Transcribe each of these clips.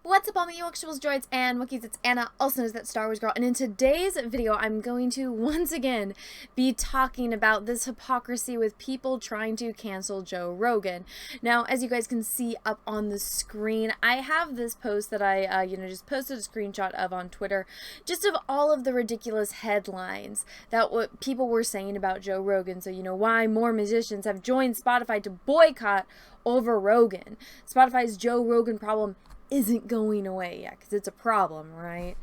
What's up all my Yorkshire's droids and Wookiees, it's Anna, also known as That Star Wars Girl, and in today's video I'm going to once again be talking about this hypocrisy with people trying to cancel Joe Rogan. Now, as you guys can see up on the screen, I have this post that I just posted a screenshot of on Twitter, just of all of the ridiculous headlines that what people were saying about Joe Rogan. So, why more musicians have joined Spotify to boycott over Rogan. Spotify's Joe Rogan problem isn't going away yet, because it's a problem, right?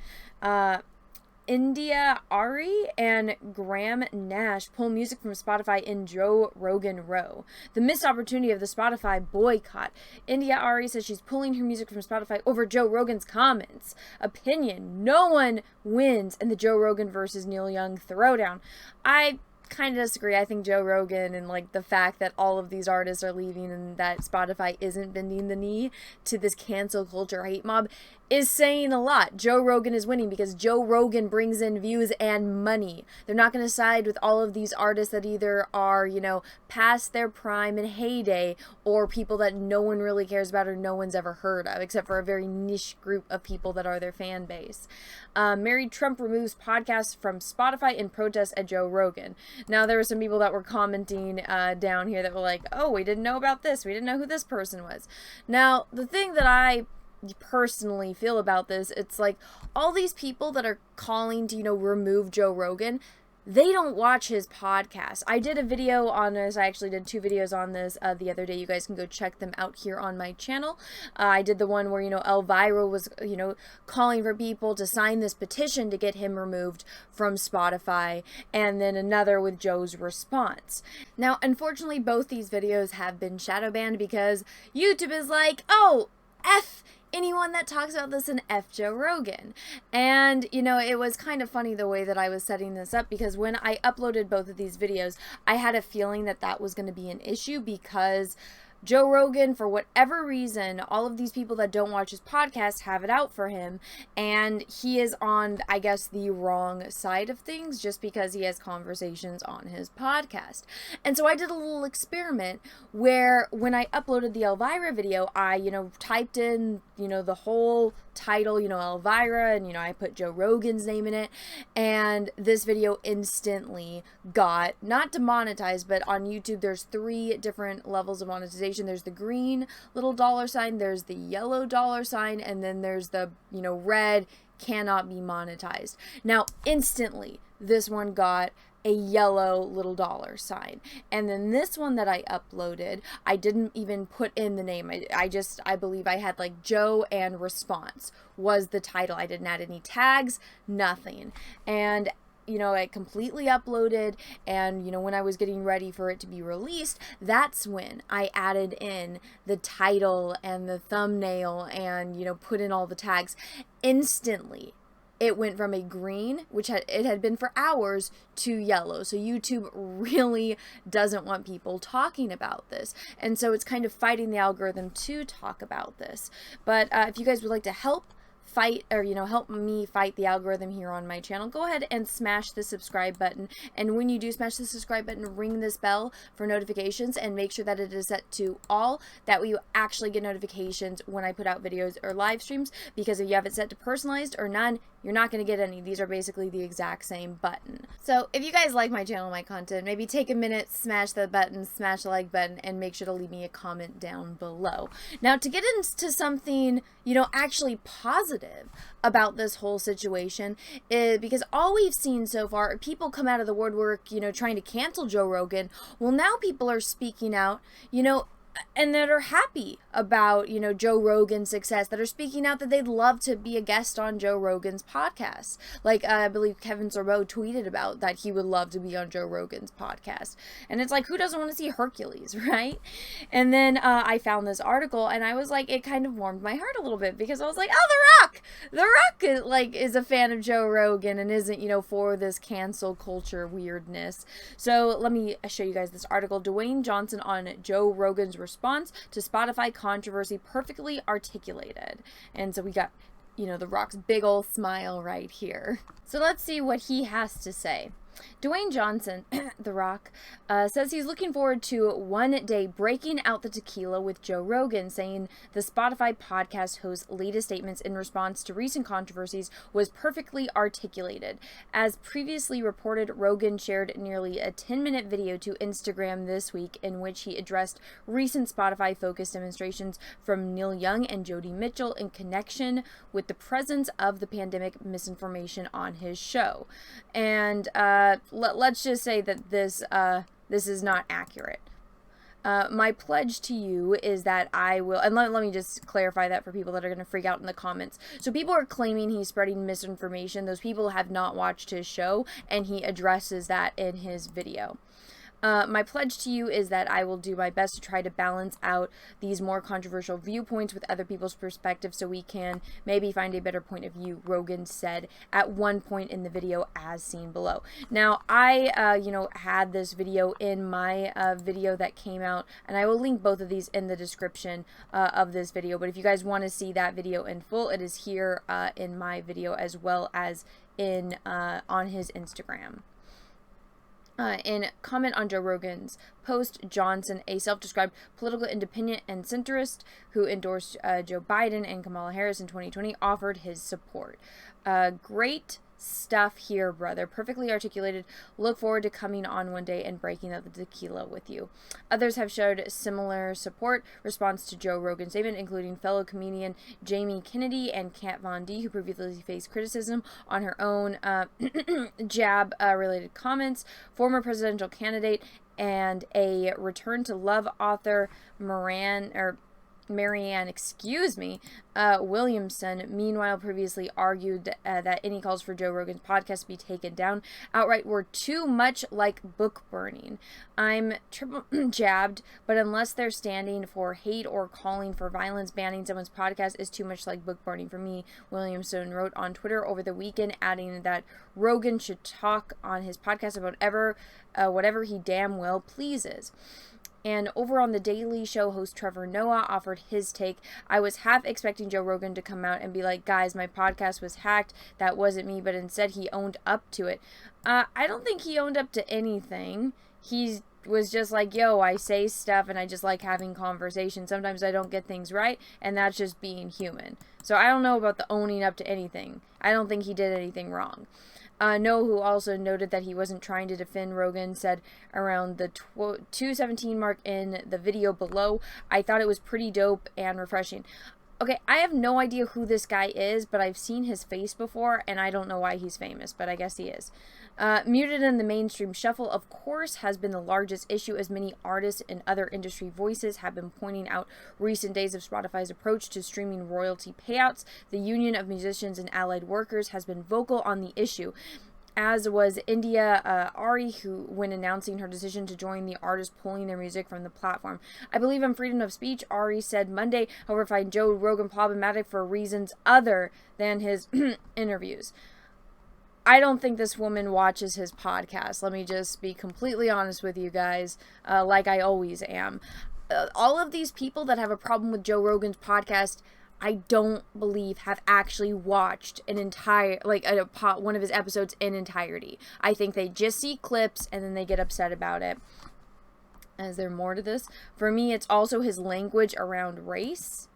India Ari and Graham Nash pull music from Spotify in Joe Rogan row. The missed opportunity of the Spotify boycott. India Ari says she's pulling her music from Spotify over Joe Rogan's comments. Opinion: no one wins in the Joe Rogan versus Neil Young throwdown. I kind of disagree. I think Joe Rogan and the fact that all of these artists are leaving and that Spotify isn't bending the knee to this cancel culture hate mob is saying a lot. Joe Rogan is winning because Joe Rogan brings in views and money. They're not going to side with all of these artists that either are, past their prime and heyday, or people that no one really cares about or no one's ever heard of, except for a very niche group of people that are their fan base. Mary Trump removes podcasts from Spotify in protest at Joe Rogan. Now, there were some people that were commenting down here that were like, oh, we didn't know about this. We didn't know who this person was. Now, the thing that I personally feel about this, it's like all these people that are calling to, remove Joe Rogan, they don't watch his podcast. I did a video on this. I actually did 2 videos on this the other day. You guys can go check them out here on my channel. I did the one where, Elvira was, calling for people to sign this petition to get him removed from Spotify, and then another with Joe's response. Now, unfortunately, both these videos have been shadow banned because YouTube is like, oh, F anyone that talks about this and F Joe Rogan. And, it was kind of funny the way that I was setting this up, because when I uploaded both of these videos, I had a feeling that that was going to be an issue, because Joe Rogan, for whatever reason, all of these people that don't watch his podcast have it out for him, and he is on, I guess, the wrong side of things just because he has conversations on his podcast. And so I did a little experiment where when I uploaded the Elvira video, I, typed in, the whole title, Elvira, and, I put Joe Rogan's name in it, and this video instantly got, not demonetized, but on YouTube there's 3 different levels of monetization. There's the green little $sign, there's the yellow $sign, and then there's the, red cannot be monetized. Now, instantly, this one got a yellow little $sign. And then this one that I uploaded, I didn't even put in the name. I believe I had Joe and response was the title. I didn't add any tags, nothing. And I completely uploaded, and, when I was getting ready for it to be released, that's when I added in the title and the thumbnail and, put in all the tags. Instantly, it went from a green, which it had been for hours, to yellow. So YouTube really doesn't want people talking about this. And so it's kind of fighting the algorithm to talk about this. But if you guys would like to help fight, or help me fight the algorithm here on my channel, go ahead and smash the subscribe button. And when you do smash the subscribe button, ring this bell for notifications and make sure that it is set to all. That way you actually get notifications when I put out videos or live streams, because if you have it set to personalized or none, you're not going to get any. These are basically the exact same button. So if you guys like my channel, my content, maybe take a minute, smash the button, smash the like button, and make sure to leave me a comment down below. Now, to get into something, actually positive about this whole situation, is because all we've seen so far are people come out of the woodwork, trying to cancel Joe Rogan. Well, now people are speaking out, and that are happy about, Joe Rogan's success, that are speaking out that they'd love to be a guest on Joe Rogan's podcast. I believe Kevin Sorbo tweeted about that he would love to be on Joe Rogan's podcast. And it's like, who doesn't want to see Hercules, right? And then I found this article, and I was like, it kind of warmed my heart a little bit, because I was like, oh, The Rock is a fan of Joe Rogan and isn't, for this cancel culture weirdness. So let me show you guys this article. Dwayne Johnson on Joe Rogan's response to Spotify controversy perfectly articulated. And so we got, The Rock's big old smile right here. So let's see what he has to say. Dwayne Johnson, The Rock, says he's looking forward to one day breaking out the tequila with Joe Rogan, saying the Spotify podcast host's latest statements in response to recent controversies was perfectly articulated. As previously reported, Rogan shared nearly a 10-minute video to Instagram this week in which he addressed recent Spotify-focused demonstrations from Neil Young and Jody Mitchell in connection with the presence of the pandemic misinformation on his show. And let's just say that this is not accurate. My pledge to you is that I will, and let me just clarify that for people that are going to freak out in the comments. So people are claiming he's spreading misinformation. Those people have not watched his show, and he addresses that in his video. My pledge to you is that I will do my best to try to balance out these more controversial viewpoints with other people's perspectives so we can maybe find a better point of view, Rogan said at one point in the video as seen below. Now, I, had this video in my video that came out, and I will link both of these in the description of this video. But if you guys want to see that video in full, it is here in my video as well as in on his Instagram. In comment on Joe Rogan's post, Johnson, a self-described political independent and centrist who endorsed Joe Biden and Kamala Harris in 2020, offered his support. Great stuff here, brother. Perfectly articulated. Look forward to coming on one day and breaking out the tequila with you. Others have showed similar support response to Joe Rogan's statement, including fellow comedian Jamie Kennedy and Kat Von D, who previously faced criticism on her own jab-related comments, former presidential candidate and a Return to Love author Marianne, Williamson, meanwhile, previously argued that any calls for Joe Rogan's podcast to be taken down outright were too much like book burning. I'm triple jabbed, but unless they're standing for hate or calling for violence, banning someone's podcast is too much like book burning for me, Williamson wrote on Twitter over the weekend, adding that Rogan should talk on his podcast about whatever he damn well pleases. And over on The Daily Show, host Trevor Noah offered his take. I was half expecting Joe Rogan to come out and be like, guys, my podcast was hacked. That wasn't me. But instead, he owned up to it. I don't think he owned up to anything. He was just like, yo, I say stuff and I just like having conversations. Sometimes I don't get things right, and that's just being human. So I don't know about the owning up to anything. I don't think he did anything wrong. Noah, who also noted that he wasn't trying to defend Rogan, said around the 2:17 mark in the video below, I thought it was pretty dope and refreshing. Okay, I have no idea who this guy is, but I've seen his face before, and I don't know why he's famous, but I guess he is. Muted in the mainstream shuffle, of course, has been the largest issue, as many artists and other industry voices have been pointing out recent days of Spotify's approach to streaming royalty payouts. The Union of Musicians and Allied Workers has been vocal on the issue, as was India Ari, who, when announcing her decision to join the artists pulling their music from the platform. I believe in freedom of speech, Ari said Monday, however, find Joe Rogan problematic for reasons other than his interviews. I don't think this woman watches his podcast. Let me just be completely honest with you guys, like I always am. All of these people that have a problem with Joe Rogan's podcast, I don't believe have actually watched an entire, one of his episodes in entirety. I think they just see clips and then they get upset about it. Is there more to this? For me, it's also his language around race.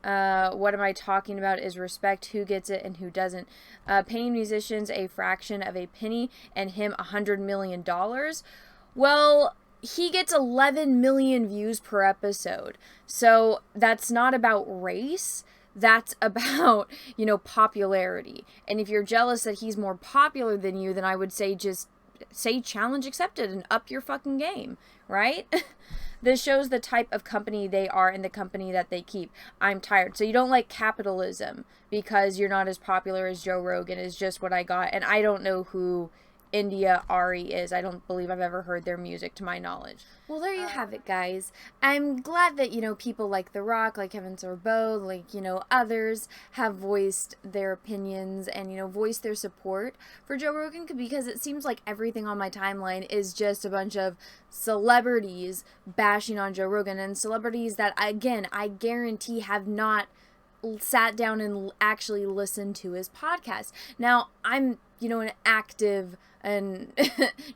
What am I talking about is respect, who gets it and who doesn't. Paying musicians a fraction of a penny and him $100 million. Well, he gets 11 million views per episode. So that's not about race. That's about, popularity. And if you're jealous that he's more popular than you, then I would say just say challenge accepted and up your fucking game, right? This shows the type of company they are and the company that they keep. I'm tired. So you don't like capitalism because you're not as popular as Joe Rogan is just what I got. And I don't know who India Ari is. I don't believe I've ever heard their music to my knowledge. Well, there you have it, guys. I'm glad that, people like The Rock, like Kevin Sorbo, like, others have voiced their opinions and, voiced their support for Joe Rogan, because it seems like everything on my timeline is just a bunch of celebrities bashing on Joe Rogan, and celebrities that, again, I guarantee have not sat down and actually listened to his podcast. Now, I'm, an active and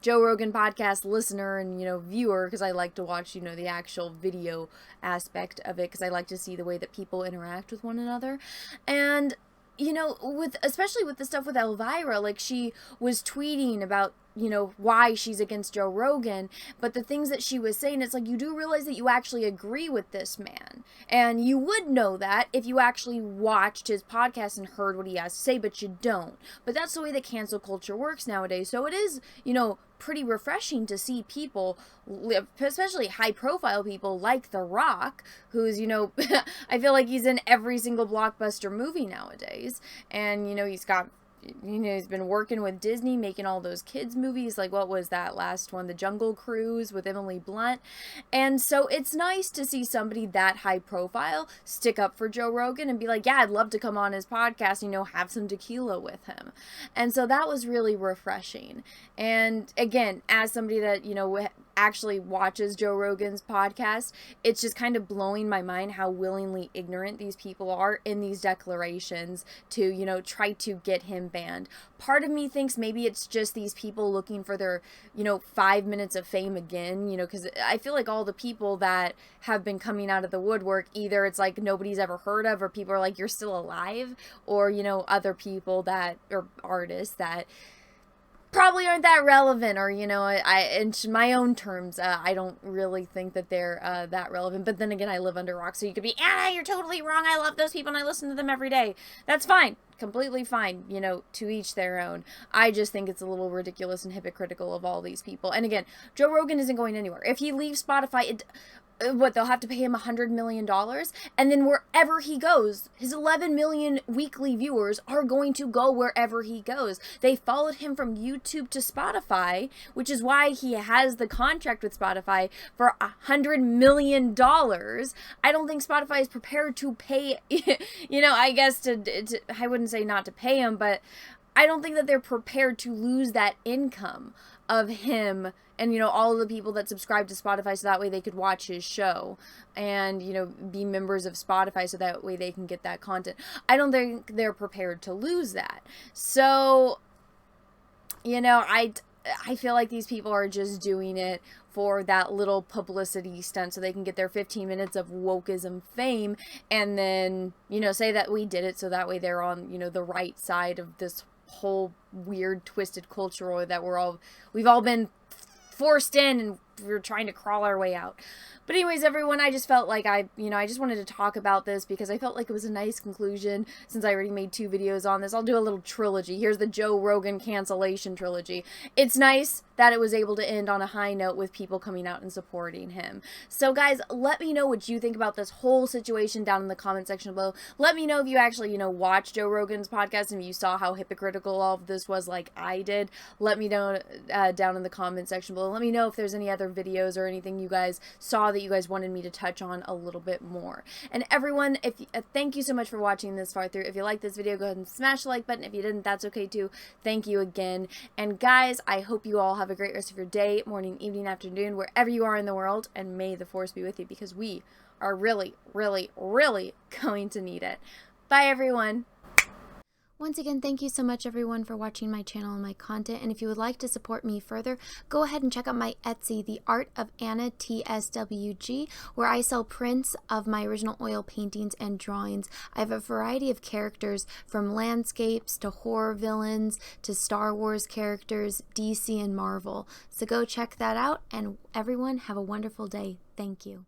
Joe Rogan podcast listener and, viewer, because I like to watch, the actual video aspect of it, because I like to see the way that people interact with one another. And, especially with the stuff with Elvira, like, she was tweeting about, why she's against Joe Rogan, but the things that she was saying, it's like, you do realize that you actually agree with this man, and you would know that if you actually watched his podcast and heard what he has to say, but you don't. But that's the way that cancel culture works nowadays. So it is, pretty refreshing to see people, especially high profile people like The Rock, who's, I feel like he's in every single blockbuster movie nowadays, and, he's got, he's been working with Disney, making all those kids movies, like, what was that last one, The Jungle Cruise with Emily Blunt. And so it's nice to see somebody that high profile stick up for Joe Rogan and be like, yeah, I'd love to come on his podcast, have some tequila with him. And so that was really refreshing. And again, as somebody that, actually watches Joe Rogan's podcast, it's just kind of blowing my mind how willingly ignorant these people are in these declarations to, try to get him banned. Part of me thinks maybe it's just these people looking for their, 5 minutes of fame again, because I feel like all the people that have been coming out of the woodwork, either it's like nobody's ever heard of, or people are like, you're still alive, or, other people that, or artists that probably aren't that relevant, or, in my own terms, I don't really think that they're that relevant. But then again, I live under rocks, so you could be, you're totally wrong, I love those people and I listen to them every day. That's fine. Completely fine, to each their own. I just think it's a little ridiculous and hypocritical of all these people. And again, Joe Rogan isn't going anywhere. If he leaves Spotify, they'll have to pay him $100 million, and then wherever he goes, his 11 million weekly viewers are going to go wherever he goes. They followed him from YouTube to Spotify, which is why he has the contract with Spotify for $100 million. I don't think Spotify is prepared to pay, I guess I wouldn't say not to pay him, but I don't think that they're prepared to lose that income of him and, all of the people that subscribe to Spotify so that way they could watch his show and, be members of Spotify so that way they can get that content. I don't think they're prepared to lose that. So, I feel like these people are just doing it for that little publicity stunt so they can get their 15 minutes of wokeism fame and then, say that we did it so that way they're on, the right side of this whole weird twisted culture that we've all been forced in and we're trying to crawl our way out. But anyways, everyone, I just felt like I just wanted to talk about this because I felt like it was a nice conclusion since I already made 2 videos on this. I'll do a little trilogy. Here's the Joe Rogan cancellation trilogy. It's nice that it was able to end on a high note with people coming out and supporting him. So guys, let me know what you think about this whole situation down in the comment section below. Let me know if you actually, watched Joe Rogan's podcast and you saw how hypocritical all of this was like I did. Let me know down in the comment section below. Let me know if there's any other videos or anything you guys saw that you guys wanted me to touch on a little bit more. And everyone, thank you so much for watching this far through. If you liked this video, go ahead and smash the like button. If you didn't, that's okay too. Thank you again. And guys, I hope you all have a great rest of your day, morning, evening, afternoon, wherever you are in the world, and may the force be with you because we are really, really, really going to need it. Bye everyone. Once again, thank you so much everyone for watching my channel and my content, and if you would like to support me further, go ahead and check out my Etsy, The Art of Anna TSWG, where I sell prints of my original oil paintings and drawings. I have a variety of characters from landscapes to horror villains to Star Wars characters, DC and Marvel. So go check that out, and everyone have a wonderful day. Thank you.